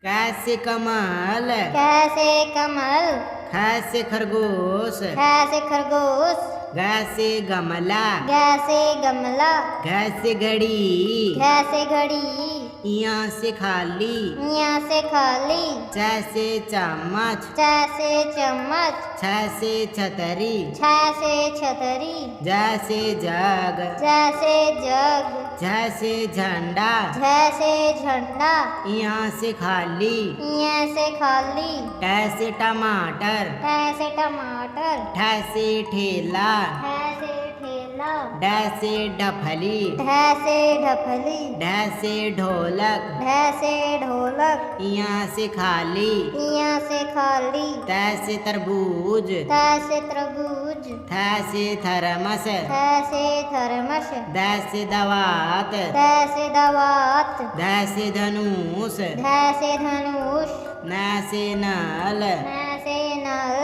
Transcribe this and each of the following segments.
कैसे कमल, कैसे कमल, खैसे खरगोश, कैसे खरगोश, गैसे गमला, कैसे गमला, घैसे घड़ी, कैसे घड़ी, यहाँ से खाली, यहाँ से खाली, जैसे चम्मच, जैसे चम्मच, छैसे छतरी, जैसे छतरी, जैसे जग, जैसे जग, जैसे झंडा, जैसे झंडा, यहाँ से खाली, यहाँ से खाली, कैसे टमाटर, कैसे टमाटर, ठैसे ठेला, कैसे ठेला, डैसे ढफली, ढैसे ढफली, ढैसे ढोलक, ढैसे ढोलक, यहाँ से खाली, यहाँ से खाली, तैसे तरबूज, तैसे तरबूज, थैसे थरमस, तैसे थर्मस, दैसे दवात, तैसे दवात, दैसे धनुष, तैसे धनुष, नैसे नल, तैसे नल,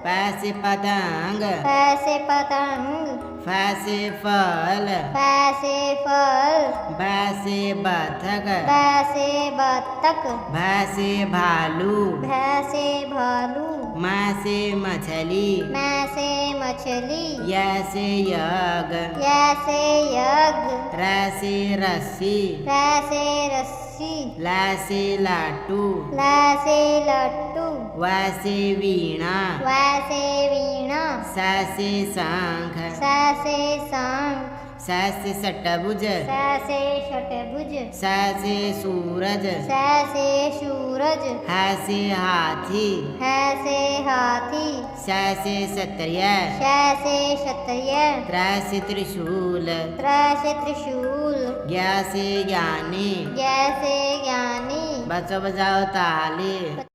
पैसे पतंग, तैसे पतंग, फैसे फल, तैसे फल, बैसे बतख, तैसे बत्तख, भैसे भालू, भैसे भालू, मैसे मछली, मैसे मछली, यैसे यग, जैसे यज्ञ, रैसे रस्सी, तैसे रस्सी, लैसे लाटू, तैसे लट्टू, वैसे वीणा, वैसे वीणा, सैसे शंख, तैसे शंख, सैसे षटभुज, तैसे षटभुज, सैसे सूरज, तैसे सूरज, हैसे हाथी, तैसे हाथी, सैसे क्षत्रिय, तैसे क्षत्रिय, त्रैसे त्रिशूल, तैसे त्रिशूल, ज्ञासे ज्ञानी, जैसे ज्ञानी। बचो बजाओ ताली।